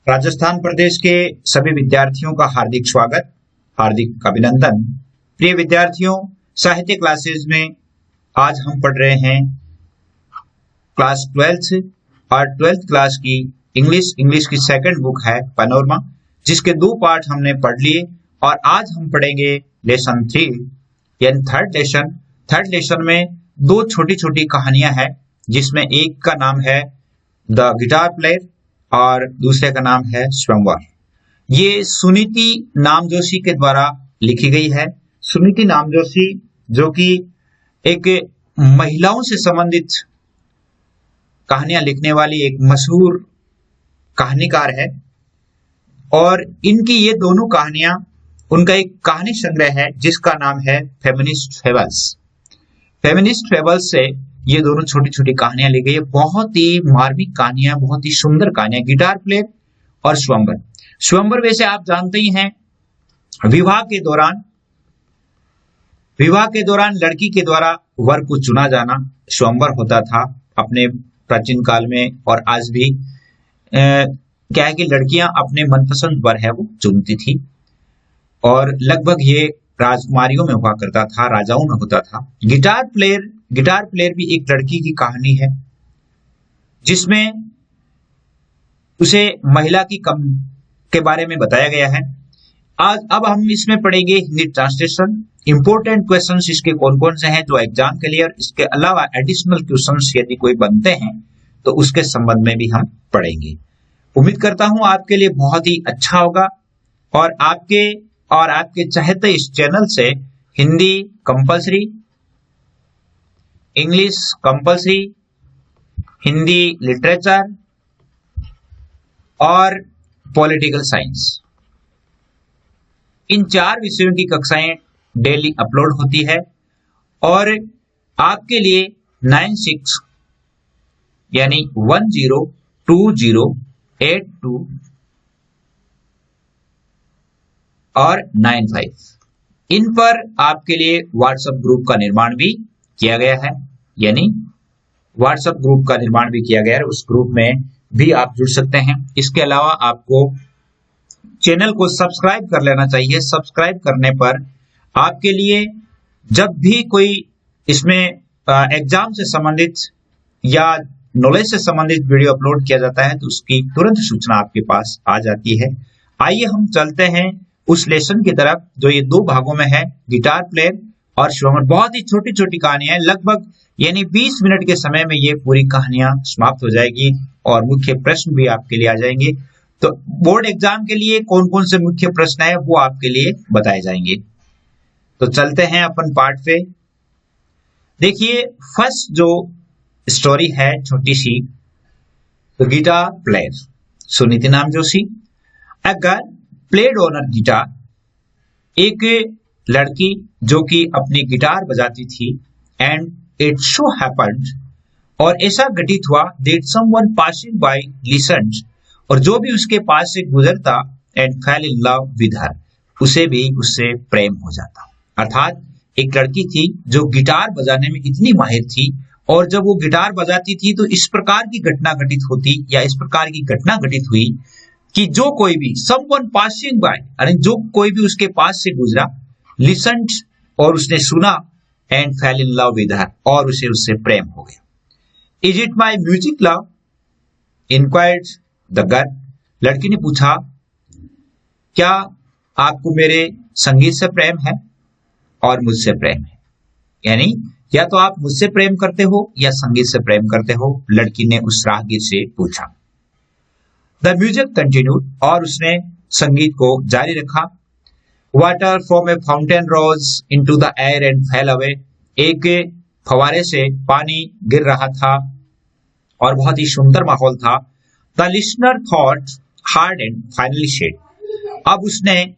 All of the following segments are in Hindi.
राजस्थान प्रदेश के सभी विद्यार्थियों का हार्दिक स्वागत, हार्दिक अभिनंदन। प्रिय विद्यार्थियों, साहित्य क्लासेस में आज हम पढ़ रहे हैं क्लास 12th और 12th क्लास की इंग्लिश की सेकंड बुक है पैनोरमा, जिसके 2 पार्ट हमने पढ़ लिए और आज हम पढ़ेंगे लेसन 3 यानी थर्ड लेसन। थर्ड लेसन में 2 छोटी छोटी कहानियां हैं, जिसमें एक का नाम है द गिटार प्लेयर और दूसरे का नाम है स्वयंवर। ये सुनीति नामजोशी के द्वारा लिखी गई है। सुनीति नामजोशी जो कि एक महिलाओं से संबंधित कहानियां लिखने वाली एक मशहूर कहानीकार है और इनकी ये दोनों कहानियां उनका एक कहानी संग्रह है जिसका नाम है फेमिनिस्ट फेबल्स। फेमिनिस्ट फेबल्स से ये दोनों छोटी छोटी कहानियां ली गई है। बहुत ही मार्मिक कहानियां, बहुत ही सुंदर कहानियां, गिटार प्लेयर और स्वयंवर। स्वयंवर वैसे आप जानते ही हैं, विवाह के दौरान लड़की के द्वारा वर को चुना जाना स्वयंवर होता था अपने प्राचीन काल में। और आज भी क्या है कि लड़कियां अपने मनपसंद वर है वो चुनती थी और लगभग ये राजकुमारियों में हुआ करता था, राजाओं में होता था। गिटार प्लेयर भी एक लड़की की कहानी है जिसमें उसे महिला की कम के बारे में बताया गया है। अब हम इसमें पढ़ेंगे हिंदी ट्रांसलेशन। इंपोर्टेंट क्वेश्चंस इसके कौन कौन से हैं जो एग्जाम के लिए, और इसके अलावा एडिशनल क्वेश्चंस यदि कोई बनते हैं तो उसके संबंध में भी हम पढ़ेंगे। उम्मीद करता हूं आपके लिए बहुत ही अच्छा होगा और आपके चाहते इस चैनल से Hindi compulsory, English compulsory, Hindi literature और पॉलिटिकल साइंस, इन 4 विषयों की कक्षाएं डेली अपलोड होती है और आपके लिए 96 यानी 102082 और 95 इन पर आपके लिए व्हाट्सएप ग्रुप का निर्माण भी किया गया है। यानी व्हाट्सएप ग्रुप का निर्माण भी किया गया है, उस ग्रुप में भी आप जुड़ सकते हैं। इसके अलावा आपको चैनल को सब्सक्राइब कर लेना चाहिए। सब्सक्राइब करने पर आपके लिए जब भी कोई इसमें एग्जाम से संबंधित या नॉलेज से संबंधित वीडियो अपलोड किया जाता है तो उसकी तुरंत सूचना आपके पास आ जाती है। आइए हम चलते हैं उस लेसन की तरफ जो ये 2 भागों में है, गिटार प्लेयर और स्वयंवर। बहुत ही छोटी छोटी कहानियां, लगभग यानी 20 मिनट के समय में ये पूरी कहानियां समाप्त हो जाएगी और मुख्य प्रश्न भी आपके लिए आ जाएंगे। तो बोर्ड एग्जाम के लिए कौन कौन से मुख्य प्रश्न है वो आपके लिए बताए जाएंगे। तो चलते हैं अपन पार्ट पे। देखिए, फर्स्ट जो स्टोरी है छोटी सी, तो guitar player, Suniti Namjoshi. A girl played on a guitar, एक लड़की जो कि अपनी गिटार बजाती थी। एंड इट सो हैपेंड, और ऐसा घटित हुआ, that someone passing by listened, और जो भी उसके पास से गुजरता, and fail in love with her, उसे भी उससे प्रेम हो जाता। अर्थात एक लड़की थी जो गिटार बजाने में इतनी माहिर थी और जब वो गिटार बजाती थी तो इस प्रकार की घटना घटित होती या इस प्रकार की घटना घटित हुई कि जो कोई भी समवन पासिंग बाय, यानी जो कोई भी उसके पास से गुजरा, लिसन्ड, और उसने सुना, and fail in love with her, और उसे उससे प्रेम हो गया। Is it my music love, inquired the girl, लड़की ने पूछा, क्या आपको मेरे संगीत से प्रेम है और मुझसे प्रेम है? यानी या तो आप मुझसे प्रेम करते हो या संगीत से प्रेम करते हो, लड़की ने उस राहगीर से पूछा। द म्यूजिक कंटिन्यूड, और उसने संगीत को जारी रखा। Water from A fountain rose into the air and fail away, एक फवारे से पानी गिर रहा था और बहुत ही सुंदर माहौल था। The listener thought hard and finally said, अब उसने,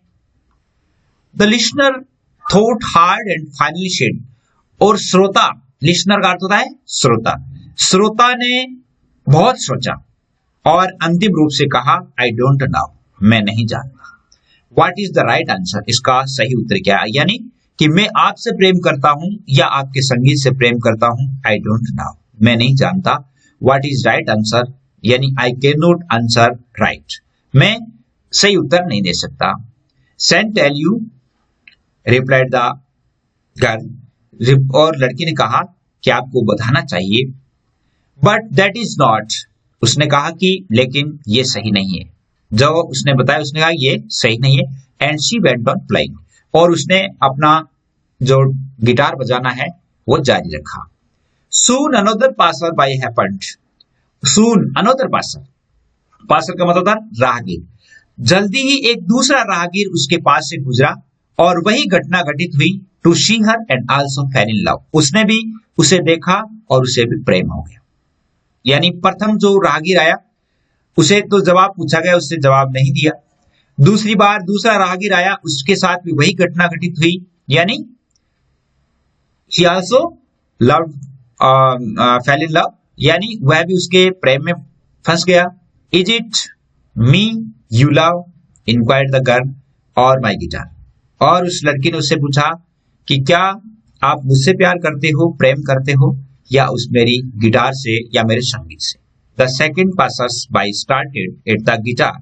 the listener thought hard and finally said, और श्रोता, लिसनर का अर्थ होता है श्रोता, श्रोता ने बहुत सोचा और अंतिम रूप से कहा, आई डोंट नो, मैं नहीं जानता। What is the right answer, इसका सही उत्तर क्या है? यानी कि मैं आपसे प्रेम करता हूं या आपके संगीत से प्रेम करता हूं, आई डोंट नो, मैं नहीं जानता। व्हाट इज राइट आंसर, यानी I can not answer right, मैं सही उत्तर नहीं दे सकता। Can't tell you, replied the girl, और लड़की ने कहा कि आपको बताना चाहिए। बट दैट इज नॉट, उसने कहा कि लेकिन ये सही नहीं है। जब उसने बताया उसने कहा ये सही नहीं है। And she went on playing, और उसने अपना जो गिटार बजाना है वो जारी रखा। सून अनदर पासर बाय हैपेंड, सून अनदर पासर, पासर का मतलब था राहगीर। जल्दी ही एक दूसरा राहगीर उसके पास से गुजरा और वही घटना घटित हुई। To see her and also fell in love, उसने भी उसे देखा और उसे भी प्रेम हो गया। यानी प्रथम जो राहगीर आया उसे तो जवाब पूछा गया, उससे जवाब नहीं दिया। दूसरी बार दूसरा राहगीर आया, उसके साथ भी वही घटना घटित हुई, यानी he also loved fell in love, यानी वह भी उसके प्रेम में फंस गया। Is it me you love, inquired the girl, और my guitar, और उस लड़की ने उससे पूछा कि क्या आप मुझसे प्यार करते हो, प्रेम करते हो, या उस मेरी गिटार से या मेरे संगीत से। The second passers-by started at the guitar.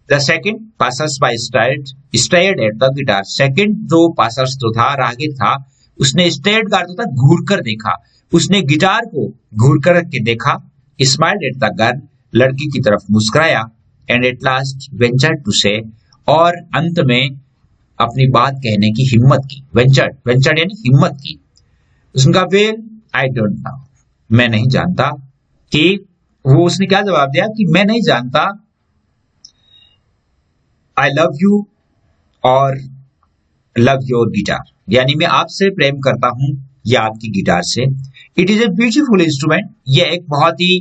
The second passers-by stared at the guitar. Second जो passers जो था, राहगीर था, उसने stared का अर्थ होता है घूर कर देखा, उसने गिटार को घूर कर के देखा। Smiled at the girl, लड़की की तरफ मुस्कुराया। And at last ventured to say, और अंत में अपनी बात कहने की हिम्मत की। Ventured यानी हिम्मत की। उसने कहा well, I don't know, मैं नहीं जानता। कि वो उसने क्या जवाब दिया कि मैं नहीं जानता। आई लव यू और लव योर गिटार, यानी मैं आपसे प्रेम करता हूं या आपकी गिटार से। It is a beautiful instrument, यह एक बहुत ही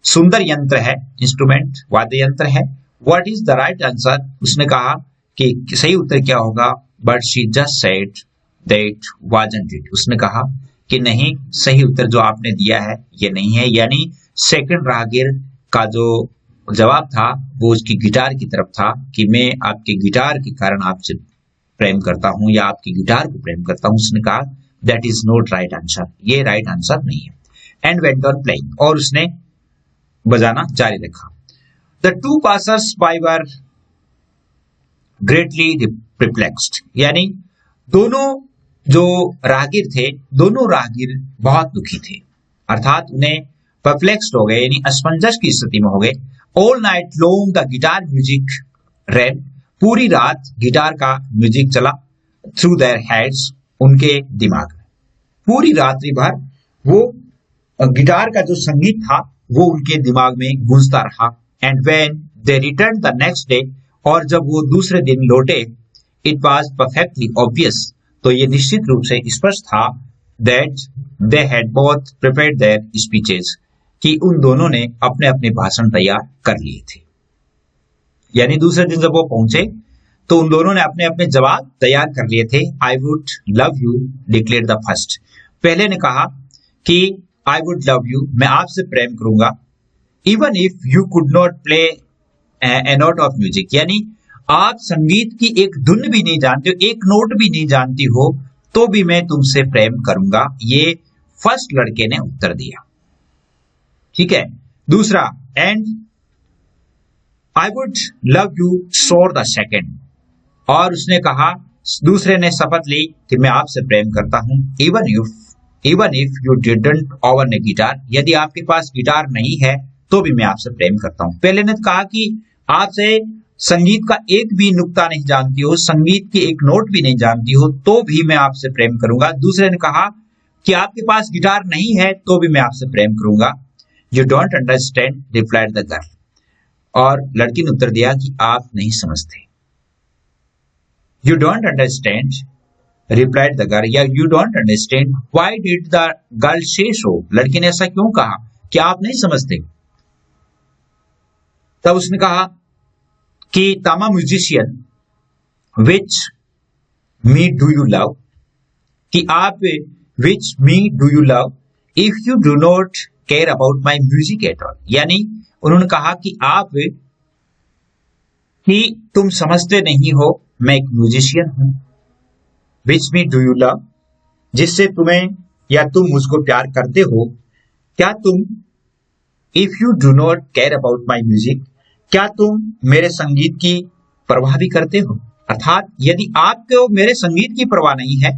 सुंदर यंत्र है, इंस्ट्रूमेंट वाद्य यंत्र है। What is the right answer, उसने कहा कि सही उत्तर क्या होगा। But she just said that wasn't it, उसने कहा कि नहीं, सही उत्तर जो आपने दिया है ये नहीं है। यानी सेकंड राहगीर का जो जवाब था वो उसकी गिटार की तरफ था कि मैं आपके गिटार के कारण आपसे प्रेम करता हूं या आपकी गिटार को प्रेम करता हूं। उसने कहा that is not right answer, ये राइट आंसर नहीं है। एंड वेंट ऑन प्लेइंग, और उसने बजाना जारी रखा। The two passers bye were greatly perplexed, यानी दोनों जो राहगीर थे, दोनों राहगीर बहुत दुखी थे, अर्थात उन्हें परप्लेक्स्ड हो गए, यानी असमंजस की स्थिति में हो गए। All night long the guitar music ran, पूरी रात गिटार का म्यूजिक चला। थ्रू देयर हेड्स, उनके दिमाग में पूरी रात्रि भर वो गिटार का जो संगीत था वो उनके दिमाग में गूंजता रहा। And when they return the next day, और जब वो दूसरे दिन लौटे, इट वाज परफेक्टली ऑब्वियस, तो ये निश्चित रूप से स्पष्ट था that they had both prepared their speeches, कि उन दोनों ने अपने अपने भाषण तैयार कर लिए थे। यानी दूसरे दिन जब वो पहुंचे तो उन दोनों ने अपने अपने जवाब तैयार कर लिए थे। I would love you declare the first, पहले ने कहा कि आई वुड लव यू, मैं आपसे प्रेम करूंगा। Even if you could not play A note of music, यानी आप संगीत की एक धुन भी नहीं जानते हो, एक नोट भी नहीं जानती हो, तो भी मैं तुमसे प्रेम करूंगा। ये फर्स्ट लड़के ने उत्तर दिया, ठीक है। दूसरा, and I would love you सोर द सेकेंड, और उसने कहा, दूसरे ने शपथ ली कि मैं आपसे प्रेम करता हूं। Even if you didn't oven A guitar, यदि आपके पास गिटार नहीं है तो भी मैं आपसे प्रेम करता हूं। पहले ने कहा कि आपसे संगीत का एक भी नुक्ता नहीं जानती हो, संगीत की एक नोट भी नहीं जानती हो, तो भी मैं आपसे प्रेम करूंगा। दूसरे ने कहा कि आपके पास गिटार नहीं है तो भी मैं आपसे प्रेम करूंगा। You don't understand, replied the girl, और लड़की ने उत्तर दिया कि आप नहीं समझते। You don't understand, replied the girl, या you don't understand why did the girl say so, लड़की ने ऐसा क्यों कहा कि आप नहीं समझते। तब उसने कहा कि तामा musician which me do you love, कि आप which me do you love if you do not care about my music at all, यानी उन्होंने कहा कि आप कि तुम समझते नहीं हो मैं एक म्यूजिशियन हूं। विच मी डू यू लव, जिससे तुम्हें या तुम मुझको प्यार करते हो। क्या तुम, if you do not care about my music, क्या तुम मेरे संगीत की परवाह भी करते हो? अर्थात यदि आपको मेरे संगीत की परवाह नहीं है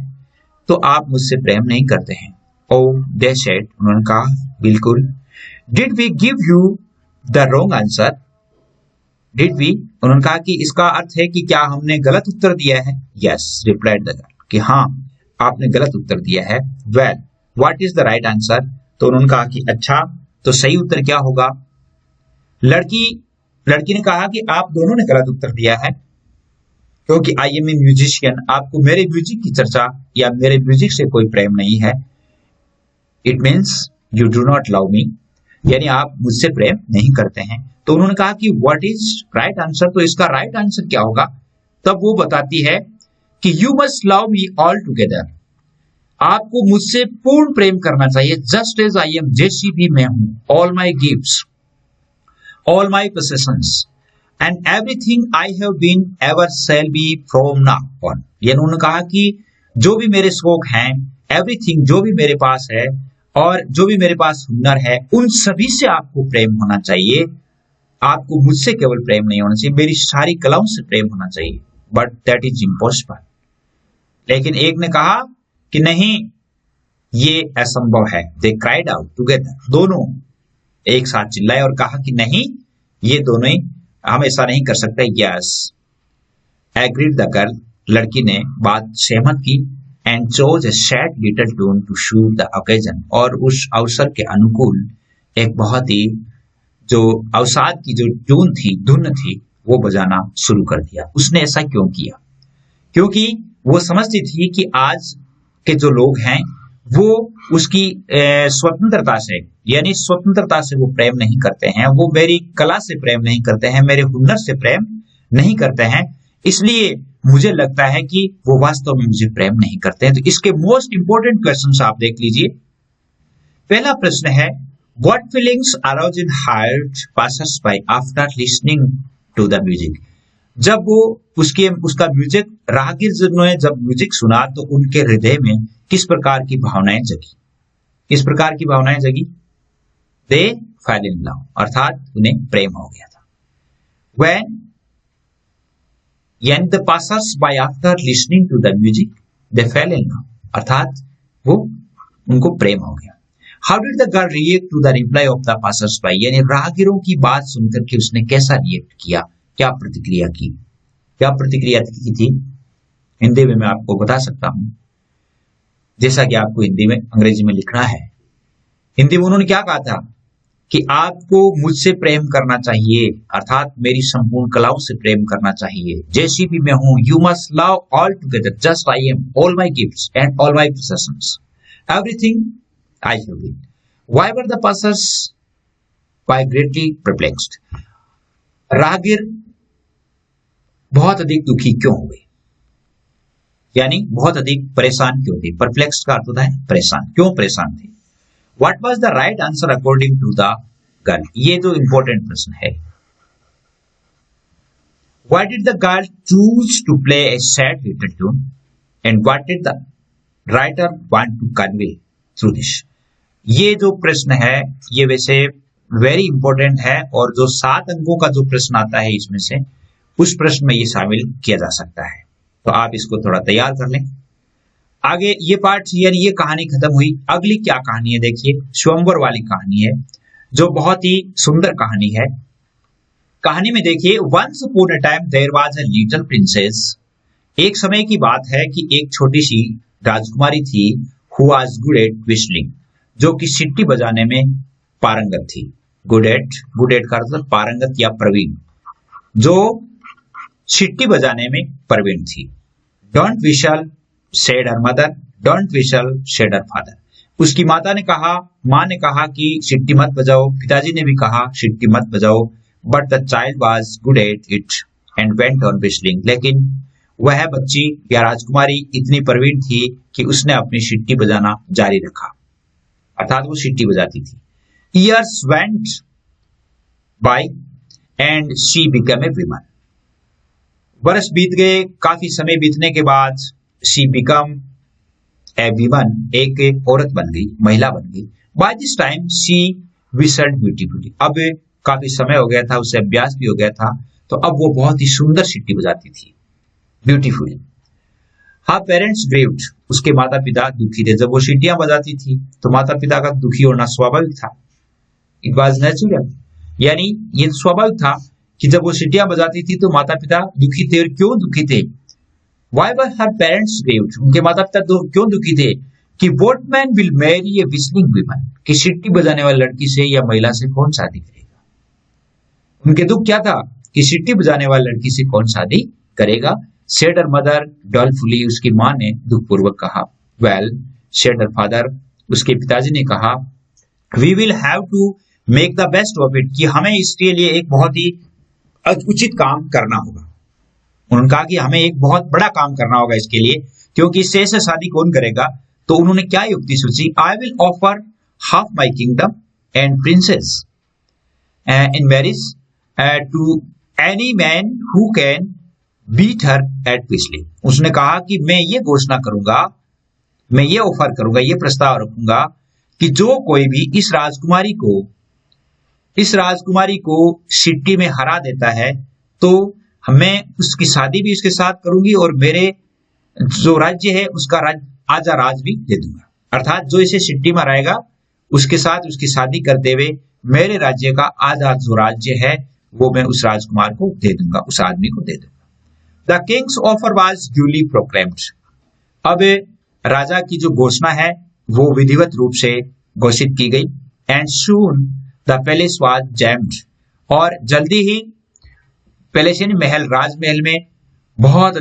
तो आप मुझसे प्रेम नहीं करते हैं। ओ दे सेड, उन्होंने कहा, बिल्कुल। Did we give you the wrong answer? Did we, उन्होंने कहा कि इसका अर्थ है कि क्या हमने गलत उत्तर दिया है? यस रिप्लाइड द गर्ल, कि हाँ आपने गलत उत्तर दिया है। Well what is the right answer? तो उन्होंने कहा कि अच्छा तो सही उत्तर क्या होगा? लड़की ने कहा कि आप दोनों ने गलत उत्तर दिया है, क्योंकि आई एम ए म्यूजिशियन, आपको मेरे म्यूजिक की चर्चा या मेरे म्यूजिक से कोई प्रेम नहीं है। It means you do not love me, यानी आप मुझसे प्रेम नहीं करते हैं। तो उन्होंने कहा कि व्हाट इज राइट आंसर? तो इसका राइट आंसर क्या होगा? तब वो बताती है कि you must love me all together, आपको मुझसे पूर्ण प्रेम करना चाहिए। जस्ट एज आई एम, जैसी भी मैं हूं, all my gifts, all my possessions and everything I have been ever shall be from now on. यानी उन्होंने कहा कि जो भी मेरे शौक हैं, एवरीथिंग जो भी मेरे पास है और जो भी मेरे पास हुनर है, उन सभी से आपको प्रेम होना चाहिए। आपको मुझसे केवल प्रेम नहीं होना चाहिए, मेरी सारी कलाओं से प्रेम होना चाहिए। But that is impossible. लेकिन एक ने कहा कि नहीं, ये असंभव है। दे क्राइड आउट टुगेदर, दोनों एक साथ चिल्लाए और कहा कि नहीं, ये दोनों ही हम ऐसा नहीं कर सकते। यस एग्रीड द गर्ल, लड़की ने बात सहमत की। And chose a sad little tune to suit the occasion, और उस अवसर के अनुकूल एक बहुत ही जो अवसाद की जो ट्यून थी, धुन थी, वो बजाना शुरू कर दिया। उसने ऐसा क्यों किया? क्योंकि वो समझती थी कि आज के जो लोग हैं वो उसकी स्वतंत्रता से, यानी स्वतंत्रता से वो प्रेम नहीं करते हैं, वो मेरी कला से प्रेम नहीं करते हैं, मेरे हुनर से प्रेम नहीं करते हैं। इसलिए मुझे लगता है कि वो वास्तव में मुझे प्रेम नहीं करते हैं। तो इसके मोस्ट इंपोर्टेंट क्वेश्चंस आप देख लीजिए। पहला प्रश्न है, what feelings arouse in heart passers by after listening to the music? जब वो उसका म्यूजिक, राहगीर ने जब म्यूजिक सुना तो उनके हृदय में किस प्रकार की भावनाएं जगी? किस प्रकार की भावनाएं जगी? दे फेल इन लव, अर्थात उन्हें प्रेम हो गया था। when the passers by after listening to the music they fell in love, अर्थात वो उनको प्रेम हो गया। How did the girl react to the reply of the passers by? यानी राहगीरों की बात सुनकर के उसने कैसा रिएक्ट किया, क्या प्रतिक्रिया की? क्या प्रतिक्रिया की थी? हिंदी में मैं आपको बता सकता हूं, जैसा कि आपको हिंदी में अंग्रेजी में लिखना है। हिंदी में उन्होंने क्या कहा था कि आपको मुझसे प्रेम करना चाहिए, अर्थात मेरी संपूर्ण कलाओं से प्रेम करना चाहिए। जैसी भी मैं हूं, you must love all together just I am, all my gifts and all my possessions, everything I have been. Why were the passers by greatly perplexed? राहगीर बहुत अधिक दुखी क्यों हुए, यानी बहुत अधिक परेशान क्यों थे? परप्लेक्स्ड का अर्थ होता है परेशान। क्यों परेशान थे? What was the right answer according to the girl? ये जो important प्रश्न है। Why did the girl choose to play a sad little tune? And what did the writer want to convey through this? ये जो प्रश्न है ये वैसे very important है, और जो 7 अंकों का जो प्रश्न आता है इसमें से, उस प्रश्न में ये शामिल किया जा सकता है। तो आप इसको थोड़ा तैयार कर लें। आगे ये पार्ट यानी ये कहानी खत्म हुई। अगली क्या कहानी है देखिए, स्वयंवर वाली कहानी है जो बहुत ही सुंदर कहानी है। कहानी में देखिए, once upon a time there was a little princess. एक समय की बात है कि एक छोटी सी राजकुमारी थी, हु वाज गुड एट व्हिस्टलिंग, जो कि सिट्टी बजाने में पारंगत थी। गुड एट का मतलब पारंगत या प्रवीण, जो सिट्टी बजाने में प्रवीण थी। Don't we shall said her mother, don't whistle said her father. उसकी माता ने कहा, माँ ने कहा कि सिट्टी मत बजाओ, पिताजी ने भी कहा सिट्टी मत बजाओ। But the child was good at it and went on whistling. लेकिन वह बच्ची या राजकुमारी इतनी प्रवीण थी कि उसने अपनी सिट्टी बजाना जारी रखा, अर्थात वो सिट्टी बजाती थी। Years went by and she became a woman. वर्ष बीत गए, काफी समय बीतने के बाद she become a woman, एक औरत बन गई, महिला बन गई। By this time she whistled beautifully. अब काफी समय हो गया था, उससे अभ्यास भी हो गया था, तो अब वो बहुत ही सुंदर सीटी बजाती थी, ब्यूटीफुल। हर पेरेंट्स ग्रेव्ड, उसके माता पिता दुखी थे। जब वो सीटियां बजाती थी तो माता पिता का दुखी होना स्वाभाविक था, इट वॉज नेचुरल, यानी ये स्वाभाविक था कि जब वो सीटियां बजाती थी तो माता पिता दुखी थे। और क्यों दुखी थे? Why were her parents graved, उनके माता पिता क्यों दुखी थे? कि what man will marry A whistling woman, कि सीटी बजाने वाली लड़की से या महिला से कौन शादी करेगा। उनके दुख क्या था? कि सीटी बजाने वाली लड़की से कौन शादी करेगा। सेड हर मदर डॉलफुली, उसकी मां ने दुखपूर्वक कहा। वेल सेड हर फादर, उसके पिताजी ने कहा, we will have to make the best of it, कि हमें इसके लिए एक बहुत ही उचित काम करना होगा। उन्होंने कहा कि हमें एक बहुत बड़ा काम करना होगा इसके लिए, क्योंकि इससे ऐसे शादी कौन करेगा। तो उन्होंने क्या युक्ति सोची? I will offer half my kingdom and princess in marriage to any man who can beat her at पिछली। उसने कहा कि मैं ये घोषणा करूंगा, मैं ये ऑफर करूंगा, ये प्रस्ताव रखूंगा कि जो कोई भी इस राजकुमारी को सिटी में हरा देता है तो मैं उसकी शादी भी उसके साथ करूंगी और मेरे जो राज्य है उसका आजा राज भी दे दूंगा। अर्थात जो इसे सिटी में हराएगा उसके साथ उसकी शादी करते हुए मेरे राज्य का आधा जो राज्य है वो मैं उस राजकुमार को दे दूंगा, उस आदमी को दे दूंगा। The Kings offer was duly proclaimed, अब राजा की जो घोषणा है वो विधिवत रूप से घोषित की गई। And soon the palace was jammed, और जल्दी ही पैलेस यानी महल, राजमहल में बहुत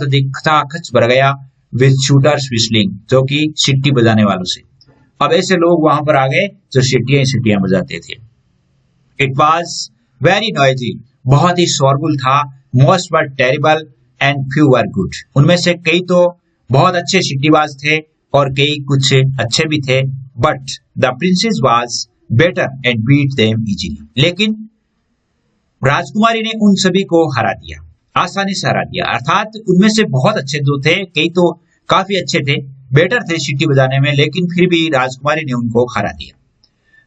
अधिक खचाखच भर गया विद शूटर्स विस्लिंग, जो कि सिटी बजाने वालों से। अब ऐसे लोग वहां पर आ गए जो सिटियां बजाते थे। इट वॉज वेरी नॉइजी, बहुत ही शोरगुल था। Most were terrible and few were good, उनमें से कई तो बहुत अच्छे सिटीबाज थे और कई कुछ अच्छे भी थे। But the princess was better and beat them easily, लेकिन राजकुमारी ने उन सभी को हरा दिया, आसानी से हरा दिया। अर्थात उनमें से बहुत अच्छे जो थे, कई तो काफी अच्छे थे, बेटर थे सिटी बजाने में, लेकिन फिर भी राजकुमारी ने उनको हरा दिया।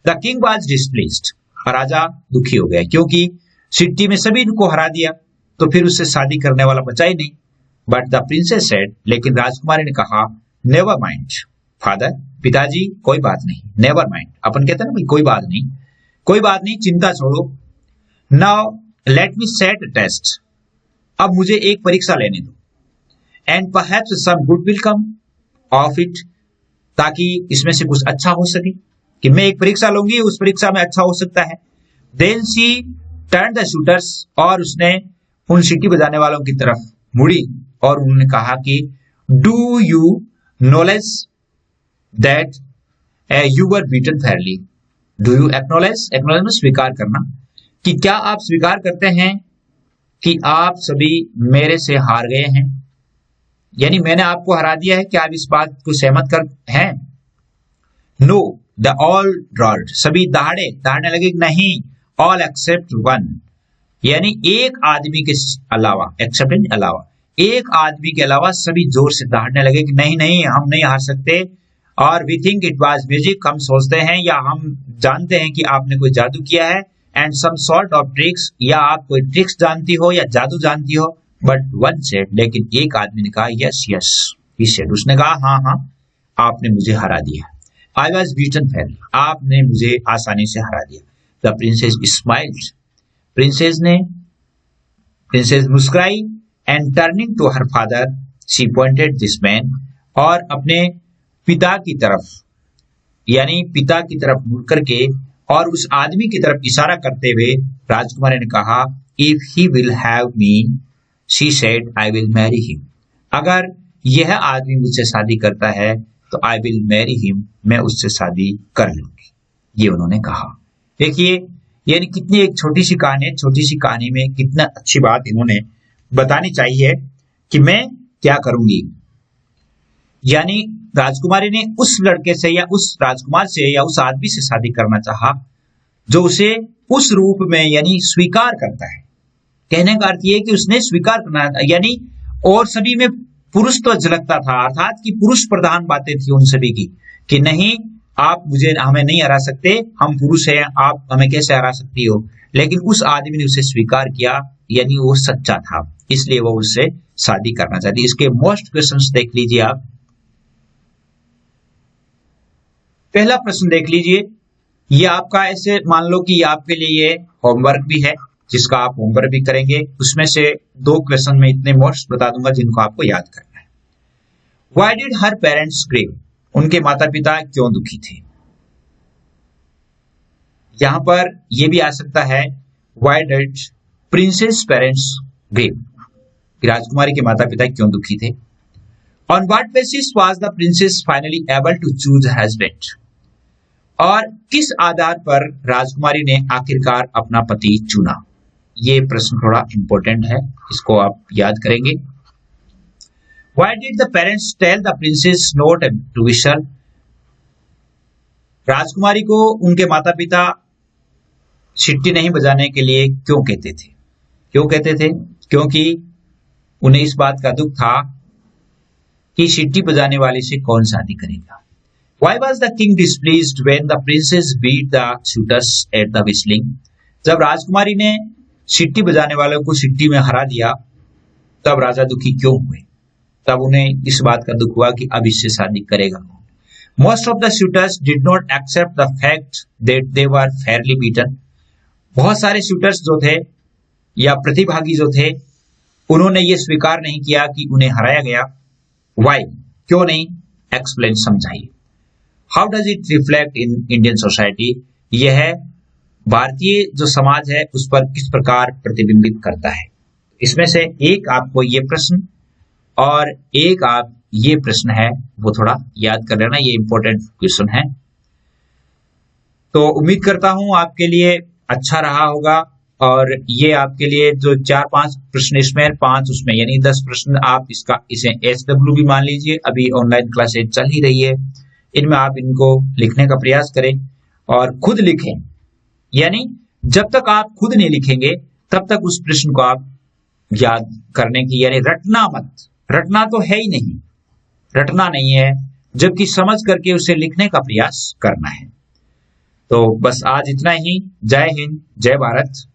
द किंग वाज डिस्प्लेस्ड, राजा दुखी हो गया क्योंकि सिटी में सभी को हरा दिया तो फिर उससे शादी करने वाला बचा ही नहीं। बट द प्रिंसेस सेड, लेकिन राजकुमारी ने कहा, नेवर माइंड फादर, पिताजी कोई बात नहीं। नेवर माइंड, अपन कहते हैं ना कोई बात नहीं, चिंता छोड़ो। Now let me set a test, अब मुझे एक परीक्षा लेने दो। And perhaps some good will come of it, ताकि इसमें से कुछ अच्छा हो सके, कि मैं एक परीक्षा लूंगी, उस परीक्षा में अच्छा हो सकता है। Then she turn the shooters, और उसने उन सीटी बजाने वालों की तरफ मुड़ी और उन्होंने कहा कि do you knowledge that you were beaten Fairlie, do you acknowledge में स्वीकार करना, कि क्या आप स्वीकार करते हैं कि आप सभी मेरे से हार गए हैं, यानी मैंने आपको हरा दिया है, क्या आप इस बात को सहमत कर हैं? नो द ऑल ड्रॉल्ड, सभी दहाड़ने लगे, नहीं। ऑल एक्सेप्ट वन, यानी एक आदमी के अलावा, एक्सेप्ट अलावा, एक आदमी के अलावा सभी जोर से दहाड़ने लगे कि नहीं, हम नहीं हार सकते। और we think it was music, हम सोचते हैं या हम जानते हैं कि आपने कोई जादू किया है। And some sort of tricks, या आप कोई ट्रिक्स जानती हो या जादू जानती हो। बट वन सेड, लेकिन एक आदमी ने कहा, यस ही सेड, उसने कहा हाँ, आपने मुझे हरा दिया। आई वॉज बीटन फेयरली, आपने मुझे आसानी से हरा दिया। द प्रिंसेस स्माइल्ड, प्रिंसेस मुस्कुराई। And turning to her father she pointed this man, और अपने पिता की तरफ, यानी पिता की तरफ मुड़ करके और उस आदमी की तरफ इशारा करते हुए राजकुमारी ने कहा, if he will have me, she said, I will marry him, अगर यह आदमी मुझसे शादी करता है तो आई विल मैरी हिम, मैं उससे शादी कर लूंगी, ये उन्होंने कहा। देखिए, यानी कितनी एक छोटी सी कहानी में कितना अच्छी बात इन्होंने बतानी चाहिए कि मैं क्या करूंगी। यानी राजकुमारी ने उस लड़के से या उस राजकुमार से या उस आदमी से शादी करना चाहा जो उसे उस रूप में यानी स्वीकार करता है। कहने का अर्थ ये कि उसने स्वीकार करना, यानी और सभी में पुरुष तो झलकता था, अर्थात कि पुरुष प्रधान बातें थी उन सभी की, कि नहीं आप हमें नहीं हरा सकते, हम पुरुष हैं, आप हमें कैसे हरा सकती हो। लेकिन उस आदमी ने उसे स्वीकार किया, यानी वो सच्चा था, इसलिए वो उससे शादी करना चाहती। इसके मोस्ट क्वेश्चंस देख लीजिए आप। पहला प्रश्न देख लीजिए, ये आपका ऐसे मान लो कि आपके लिए ये होमवर्क भी है, जिसका आप होमवर्क भी करेंगे। उसमें से 2 क्वेश्चन में इतने मोस्ट बता दूंगा जिनको आपको याद करना है। Why did her parents grieve, उनके माता पिता क्यों दुखी थे। यहां पर यह भी आ सकता है, why did princess parents grieve, राजकुमारी के माता पिता क्यों दुखी थे। On what basis was the princess finally able to choose husband, और किस आधार पर राजकुमारी ने आखिरकार अपना पति चुना। ये प्रश्न थोड़ा इंपॉर्टेंट है, इसको आप याद करेंगे। Why did the parents tell the princess not to whistle, राजकुमारी को उनके माता पिता सिट्टी नहीं बजाने के लिए क्यों कहते थे। क्यों कहते थे? क्योंकि उन्हें इस बात का दुख था कि सिट्टी बजाने वाले से कौन शादी करेगा। Why was the king displeased when the princess beat the suitors at the whistling? जब राजकुमारी ने सिट्टी बजाने वालों को सिट्टी में हरा दिया, तब राजा दुखी क्यों हुए। तब उन्हें इस बात का दुख हुआ कि अब इससे शादी करेगा। Most of the suitors did not accept the fact that they were fairly beaten. बहुत सारे suitors जो थे या प्रतिभागी जो थे, उन्होंने ये स्वीकार नहीं किया कि उन्हें हराया गया। Why? क्यों नहीं? Explain, समझाइए। How does it reflect in Indian society? यह भारतीय जो समाज है उस पर किस प्रकार प्रतिबिंबित करता है। इसमें से एक आपको ये प्रश्न और एक आप ये प्रश्न है वो थोड़ा याद कर लेना, ये इंपॉर्टेंट क्वेश्चन है। तो उम्मीद करता हूं आपके लिए अच्छा रहा होगा, और ये आपके लिए जो 4-5 प्रश्न इसमें 5 उसमें, यानी 10 प्रश्न आप इसे SW भी मान लीजिए। अभी ऑनलाइन क्लासेज चल ही रही है, इनमें आप इनको लिखने का प्रयास करें और खुद लिखें। यानी जब तक आप खुद नहीं लिखेंगे तब तक उस प्रश्न को आप याद करने की, यानी रटना मत। रटना तो है ही नहीं, रटना नहीं है, जबकि समझ करके उसे लिखने का प्रयास करना है। तो बस आज इतना ही। जय हिंद, जय भारत।